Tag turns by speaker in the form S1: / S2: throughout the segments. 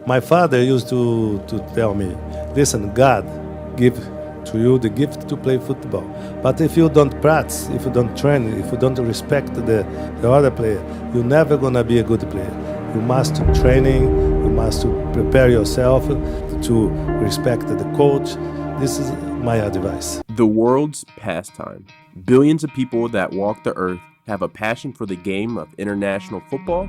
S1: My father used to tell me, listen, God give to you the gift to play football. But if you don't practice, if you don't train, if you don't respect the other player, you're never going to be a good player. You must training, you must prepare yourself to respect the coach. This is my advice.
S2: The world's pastime. Billions of people that walk the earth have a passion for the game of international football,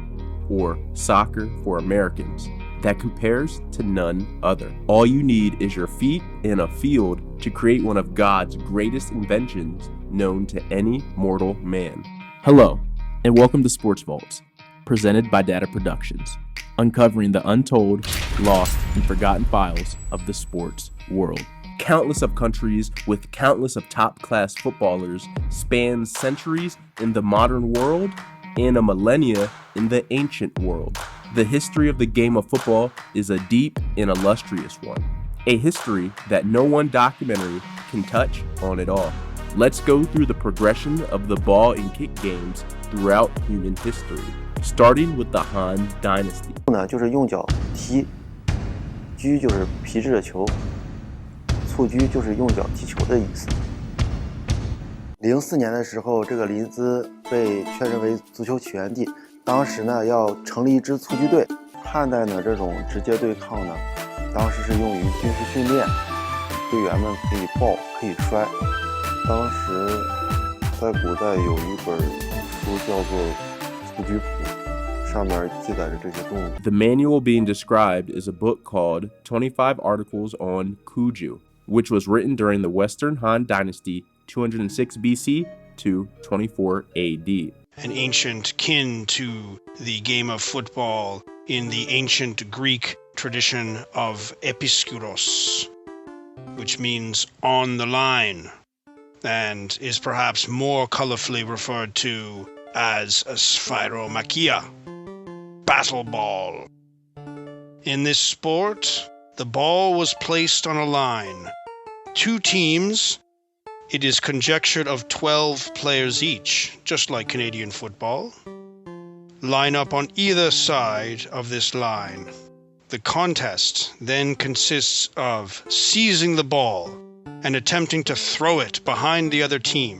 S2: or soccer for Americans, that compares to none other. All you need is your feet in a field to create one of God's greatest inventions known to any mortal man. Hello, and welcome to Sports Vaults, presented by Data Productions, uncovering the untold, lost, and forgotten files of the sports world. Countless of countries with countless of top-class footballers span centuries in the modern world and a millennia in the ancient world. The history of the game of football is a deep and illustrious one, a history that no one documentary can touch on it all. Let's go through the progression of the ball and kick games throughout human history, starting with the Han Dynasty.
S3: 就是用脚踢，居就是皮质的球，蹴鞠就是用脚踢球的意思。04年的时候，这个林兹被确认为足球起源地。当时呢，要成立一支蹴鞠队。汉代呢，这种直接对抗呢，当时是用于军事训练，队员们可以抱，可以摔。当时在古代有一本书叫做《蹴鞠谱》，上面记载着这些动物。
S2: The manual being described is a book called 25 Articles on Cuju, which was written during the Western Han Dynasty, 206 BC to 24 AD.
S4: An ancient kin to the game of football in the ancient Greek tradition of Episkyros, which means on the line, and is perhaps more colorfully referred to as a sphairomachia, battle ball. In this sport, the ball was placed on a line. Two teams, it is conjectured of 12 players each, just like Canadian football, line up on either side of this line. The contest then consists of seizing the ball and attempting to throw it behind the other team,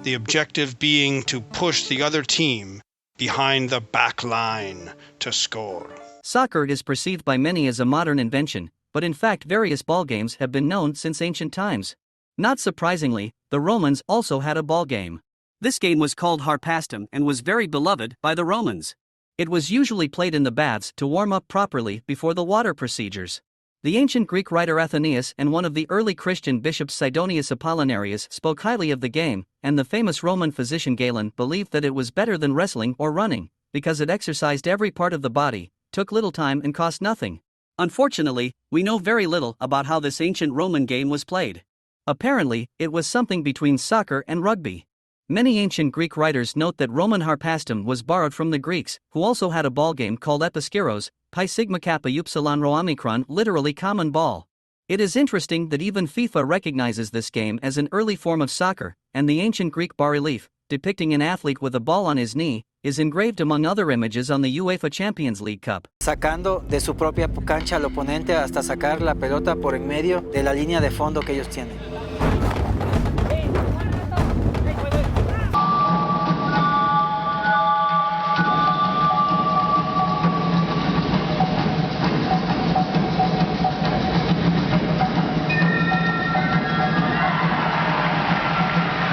S4: the objective being to push the other team behind the back line to score.
S5: Soccer is perceived by many as a modern invention, but in fact various ball games have been known since ancient times. Not surprisingly, the Romans also had a ball game. This game was called Harpastum and was very beloved by the Romans. It was usually played in the baths to warm up properly before the water procedures. The ancient Greek writer Athenaeus and one of the early Christian bishops Sidonius Apollinarius spoke highly of the game, and the famous Roman physician Galen believed that it was better than wrestling or running, because it exercised every part of the body, took little time and cost nothing. Unfortunately, we know very little about how this ancient Roman game was played. Apparently, it was something between soccer and rugby. Many ancient Greek writers note that Roman Harpastum was borrowed from the Greeks, who also had a ball game called Episkyros, pi sigma kappa upsilon rho omicron, literally common ball. It is interesting that even FIFA recognizes this game as an early form of soccer, and the ancient Greek bas-relief, depicting an athlete with a ball on his knee, is engraved among other images on the UEFA Champions League Cup.
S6: Sacando de su propia cancha al oponente hasta sacar la pelota por en medio de la línea de fondo que ellos tienen.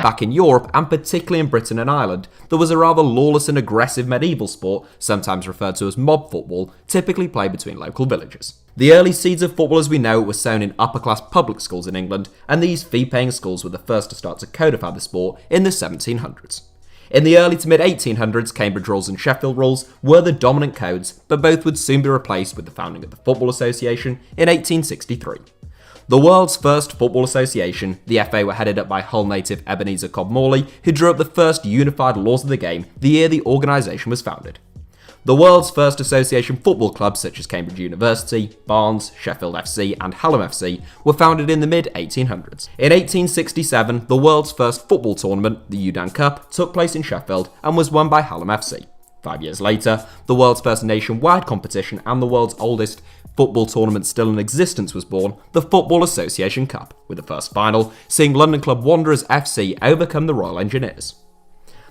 S7: Back in Europe, and particularly in Britain and Ireland, there was a rather lawless and aggressive medieval sport, sometimes referred to as mob football, typically played between local villages. The early seeds of football as we know it were sown in upper-class public schools in England, and these fee-paying schools were the first to start to codify the sport in the 1700s. In the early to mid-1800s, Cambridge rules and Sheffield rules were the dominant codes, but both would soon be replaced with the founding of the Football Association in 1863. The world's first football association, the FA, were headed up by Hull native Ebenezer Cobb Morley, who drew up the first unified laws of the game the year the organisation was founded. The world's first association football clubs such as Cambridge University, Barnes, Sheffield FC and Hallam FC were founded in the mid-1800s. In 1867, the world's first football tournament, the Udan Cup, took place in Sheffield and was won by Hallam FC. 5 years later, the world's first nationwide competition and the world's oldest football tournament still in existence was born, the Football Association Cup, with the first final seeing London club Wanderers FC overcome the Royal Engineers.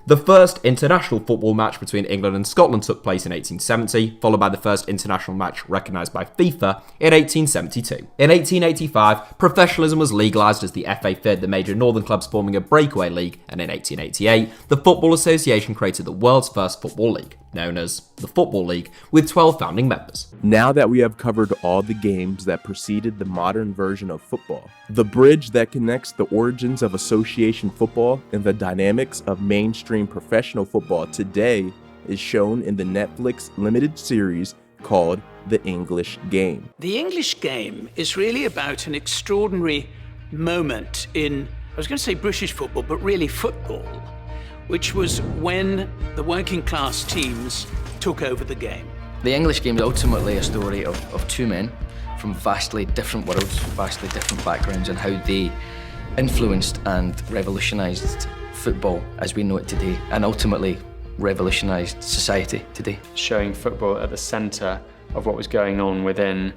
S7: The first international football match between England and Scotland took place in 1870, followed by the first international match recognised by FIFA in 1872. In 1885, professionalism was legalised as the FA feared the major northern clubs forming a breakaway league, and in 1888, the Football Association created the world's first football league, known as the Football League, with 12 founding members.
S2: Now that we have covered all the games that preceded the modern version of football, the bridge that connects the origins of association football and the dynamics of mainstream professional football today is shown in the Netflix limited series called The English Game.
S8: The English Game is really about an extraordinary moment in, I was going to say British football, but really football, which was when the working class teams took over the game.
S9: The English Game is ultimately a story of two men from vastly different worlds, vastly different backgrounds, and how they influenced and revolutionised football as we know it today, and ultimately revolutionised society today.
S10: Showing football at the centre of what was going on within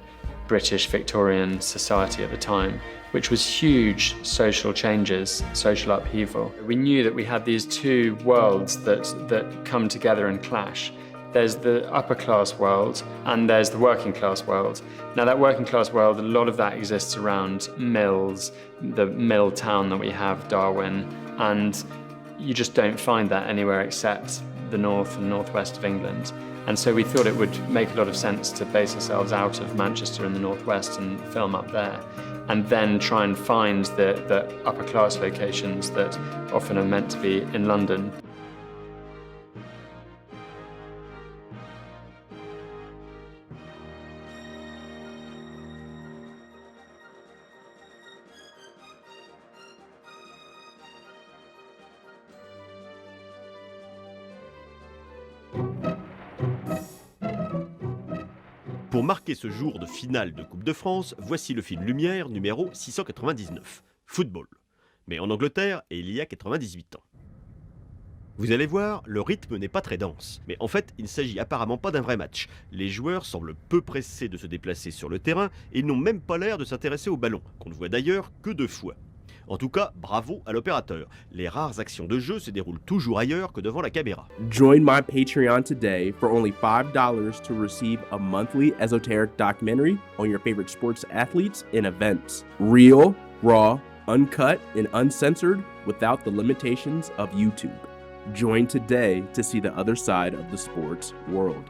S10: British Victorian society at the time, which was huge social changes, social upheaval. We knew that we had these two worlds that come together and clash. There's the upper class world and there's the working class world. Now that working class world, a lot of that exists around mills, the mill town that we have, Darwin, and you just don't find that anywhere except the north and northwest of England. And so we thought it would make a lot of sense to base ourselves out of Manchester in the northwest and film up there, and then try and find the upper class locations that often are meant to be in London.
S11: Pour marquer ce jour de finale de Coupe de France, voici le film Lumière numéro 699, Football, mais en Angleterre et il y a 98 ans. Vous allez voir, le rythme n'est pas très dense, mais en fait, il ne s'agit apparemment pas d'un vrai match. Les joueurs semblent peu pressés de se déplacer sur le terrain et ils n'ont même pas l'air de s'intéresser au ballon, qu'on ne voit d'ailleurs que 2 fois. En tout cas, bravo à l'opérateur. Les rares actions de jeu se déroulent toujours ailleurs que devant la caméra.
S2: Join my Patreon today for only $5 to receive a monthly esoteric documentary on your favorite sports athletes and events. Real, raw, uncut, and uncensored without the limitations of YouTube. Join today to see the other side of the sports world.